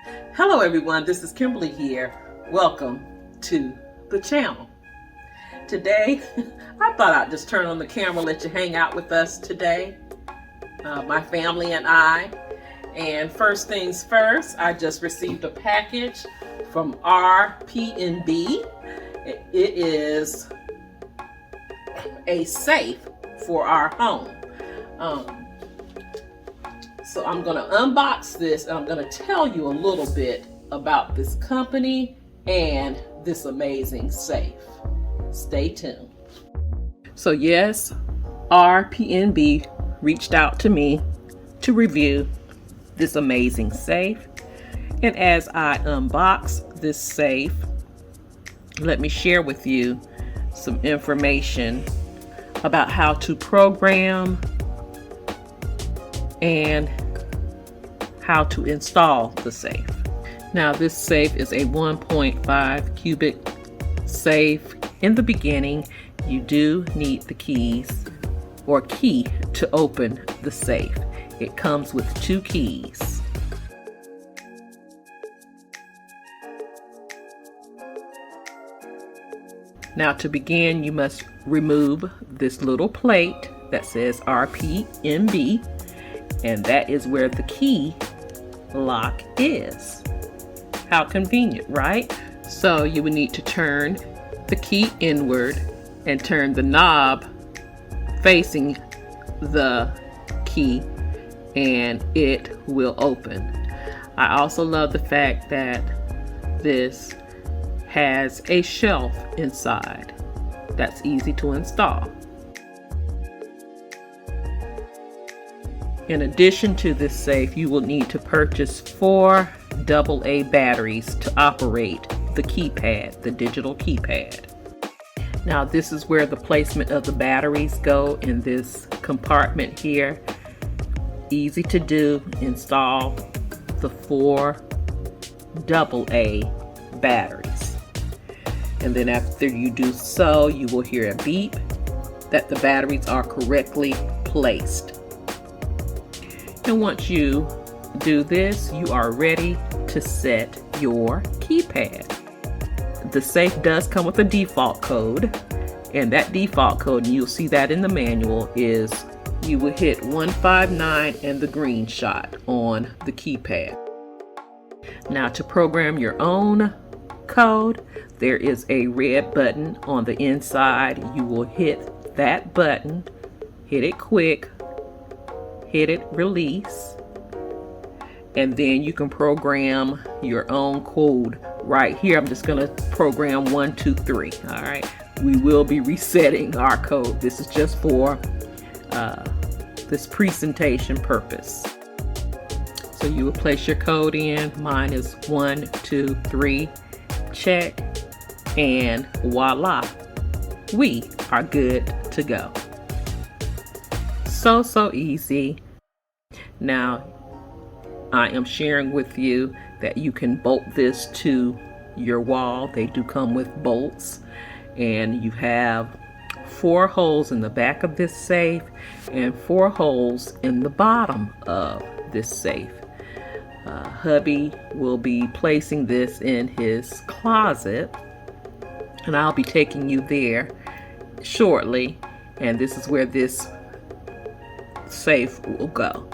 Hello everyone, this is Kimberly here. Welcome to the channel. Today, I thought I'd just turn on the camera, let you hang out with us today, my family and I. And first things first, I just received a package from RPNB. It is a safe for our home. So I'm going to unbox this and I'm going to tell you a little bit about this company and this amazing safe. Stay tuned. So yes, RPNB reached out to me to review this amazing safe. And as I unbox this safe, let me share with you some information about how to program and how to install the safe. Now this safe is a 1.5 cubic safe. In the beginning, you do need the keys or key to open the safe. It comes with 2 keys. Now to begin, you must remove this little plate that says RPNB, and that is where the key lock is. How convenient, right? So you would need to turn the key inward and turn the knob facing the key and it will open. I also love the fact that this has a shelf inside that's easy to install. In addition to this safe, you will need to purchase 4 AA batteries to operate the keypad, the digital keypad. Now this is where the placement of the batteries go, in this compartment here. Easy to do. Install the 4 AA batteries. And then after you do so, you will hear a beep that the batteries are correctly placed. And once you do this, you are ready to set your keypad. The safe does come with a default code, and that default code, and you'll see that in the manual, is you will hit 159 and the green shot on the keypad. Now to program your own code, there is a red button on the inside. You will hit that button, hit it quick, hit it release, and then you can program your own code right here. I'm just going to program 123. All right, we will be resetting our code. This is just for this presentation purpose. So you will place your code in. Mine is 123, check, and voila, we are good to go. So easy. Now I am sharing with you that you can bolt this to your wall. They do come with bolts, and you have 4 holes in the back of this safe and 4 holes in the bottom of this safe. Hubby will be placing this in his closet, and I'll be taking you there shortly, and this is where this safe will go.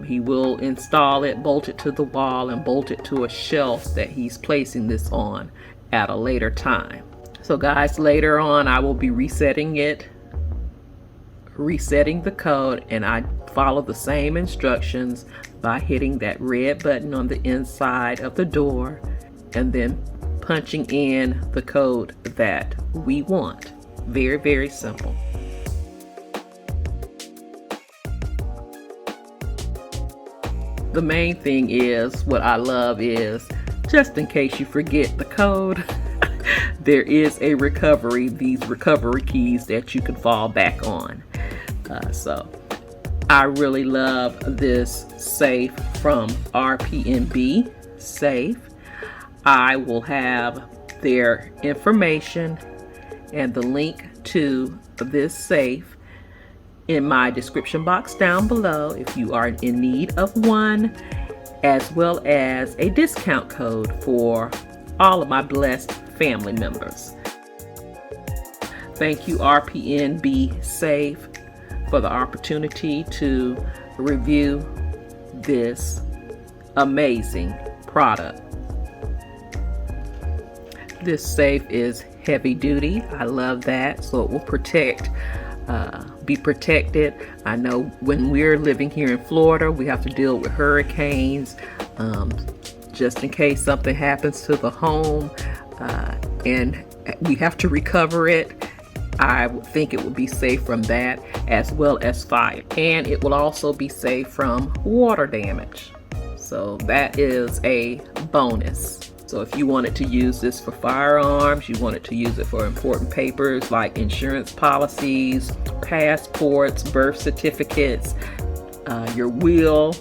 He will install it, bolt it to the wall, and bolt it to a shelf that he's placing this on at a later time. So guys, later on I will be resetting the code, and I follow the same instructions by hitting that red button on the inside of the door and then punching in the code that we want. Very, very simple. The main thing is, what I love is, just in case you forget the code, there is a these recovery keys that you can fall back on. So I really love this safe from RPNB Safe. I will have their information and the link to this safe in my description box down below if you are in need of one. as well as a discount code for all of my blessed family members. Thank you, RPNB Safe, for the opportunity to review this amazing product. This safe is heavy duty. I love that. So it will be protected. I know when we're living here in Florida, we have to deal with hurricanes, just in case something happens to the home, and we have to recover it. I would think it would be safe from that, as well as fire. And it will also be safe from water damage. So that is a bonus. So if you wanted to use this for firearms, you wanted to use it for important papers like insurance policies, passports, birth certificates, your will,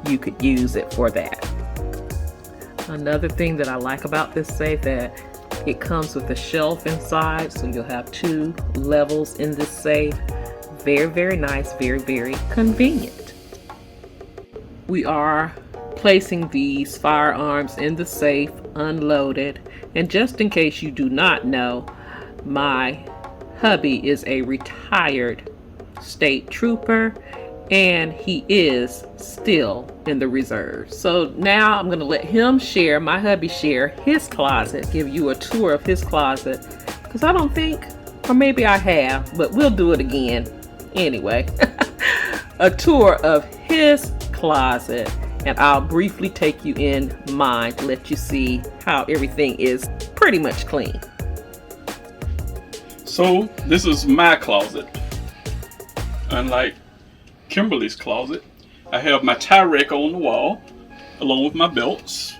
you could use it for that. Another thing that I like about this safe, that it comes with a shelf inside, so you'll have 2 levels in this safe. Very, very nice, very, very convenient. We are placing these firearms in the safe unloaded, and just in case you do not know, my hubby is a retired state trooper and he is still in the reserves. So now I'm going to let him share, my hubby share his closet, give you a tour of his closet, because I don't think, or maybe I have, but we'll do it again anyway. A tour of his closet, and I'll briefly take you in mine to let you see how everything is pretty much clean. So this is my closet. Unlike Kimberly's closet, I have my tie rack on the wall along with my belts.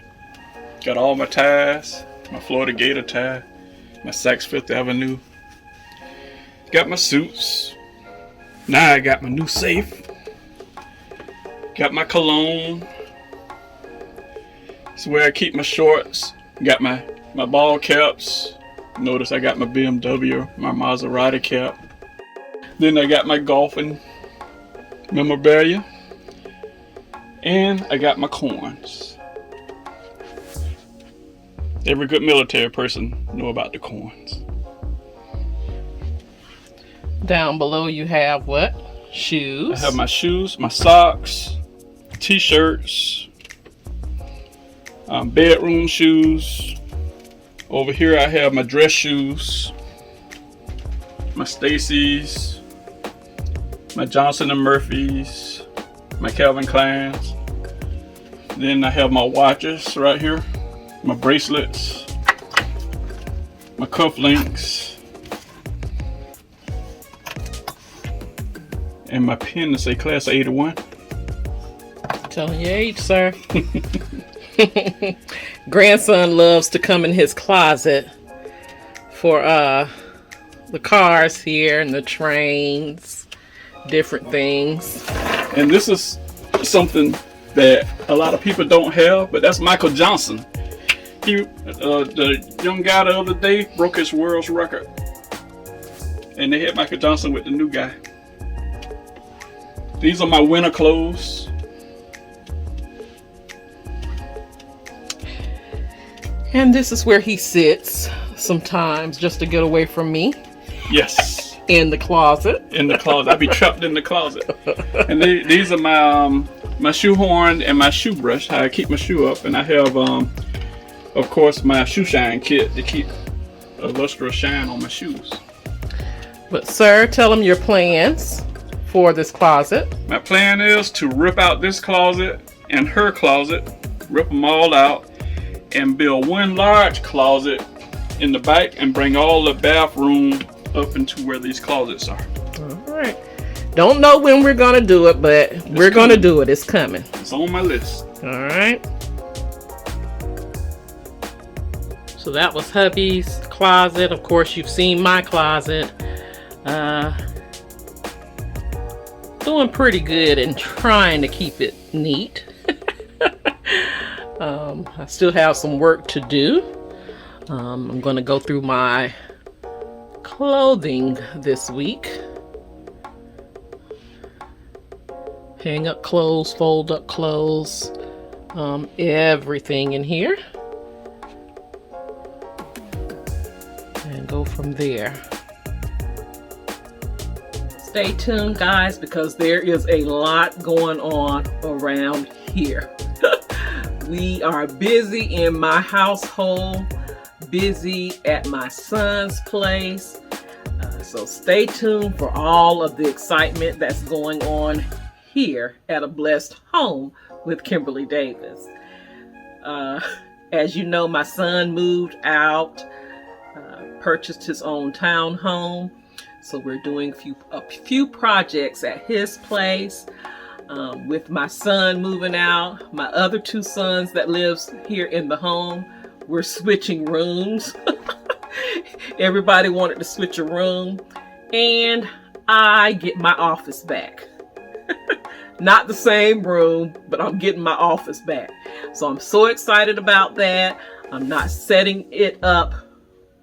Got all my ties, my Florida Gator tie, my Saks Fifth Avenue. Got my suits. Now I got my new safe. Got my cologne. It's where I keep my shorts. Got my ball caps. Notice I got my BMW, my Maserati cap. Then I got my golfing memorabilia. And I got my coins. Every good military person know about the coins. Down below you have what? Shoes. I have my shoes, my socks, t-shirts, bedroom shoes. Over here I have my dress shoes, my Stacy's, my Johnson & Murphy's, my Calvin Klein's. Then I have my watches right here, my bracelets, my cufflinks, and my pen to say class 81. Telling your age, sir. Grandson loves to come in his closet for the cars here and the trains, different things. And this is something that a lot of people don't have, but that's Michael Johnson. He, the young guy the other day broke his world's record, and they had Michael Johnson with the new guy. These are my winter clothes. And this is where he sits sometimes just to get away from me. Yes. In the closet. In the closet. I be trapped in the closet. And these are my my shoehorn and my shoe brush. How I keep my shoe up. And I have, of course, my shoe shine kit to keep a lustrous shine on my shoes. But sir, tell them your plans for this closet. My plan is to rip out this closet and her closet, rip them all out, and build one large closet in the back and bring all the bathroom up into where these closets are. All right. Don't know when we're gonna do it, but we're gonna do it. It's coming. It's on my list. All right. So that was hubby's closet. Of course, you've seen my closet. Doing pretty good and trying to keep it neat. I still have some work to do. I'm going to go through my clothing this week. hang up clothes, fold up clothes, everything in here, and go from there. Stay tuned, guys, because there is a lot going on around here. We are busy in my household, busy at my son's place. So stay tuned for all of the excitement that's going on here at A Blessed Home with Kimberly Davis. As you know, my son moved out, purchased his own townhome. So we're doing a few projects at his place. With my son moving out, my other two sons that lives here in the home, we're switching rooms. Everybody wanted to switch a room, and I get my office back. Not the same room, but I'm getting my office back. So I'm so excited about that. I'm not setting it up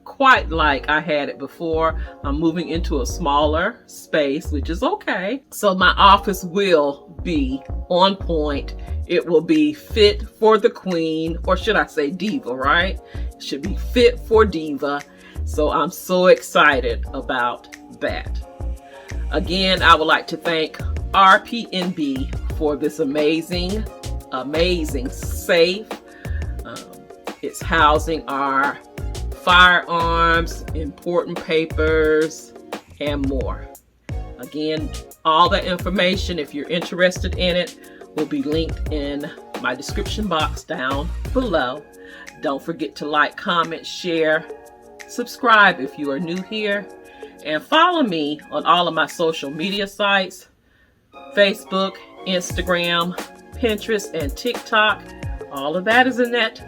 quite like I had it before. I'm moving into a smaller space, which is okay. So my office will be on point. It will be fit for the queen, or should I say diva, right? It should be fit for diva. So I'm so excited about that. Again, I would like to thank RPNB for this amazing safe. It's housing our firearms, important papers, and more. Again, all that information, if you're interested in it, will be linked in my description box down below. Don't forget to like, comment, share, subscribe if you are new here, and follow me on all of my social media sites: Facebook, Instagram, Pinterest, and TikTok. All of that is in that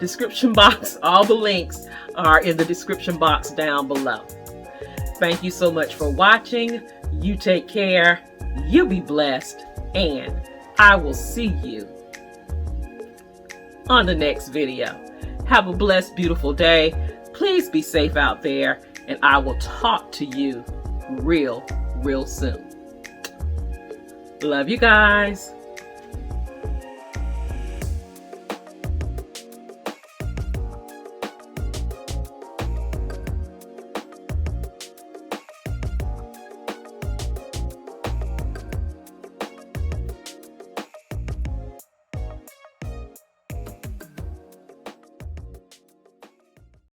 description box. All the links are in the description box down below. Thank you so much for watching. You take care, you be blessed, and I will see you on the next video. Have a blessed, beautiful day. Please be safe out there, and I will talk to you real soon. Love you guys.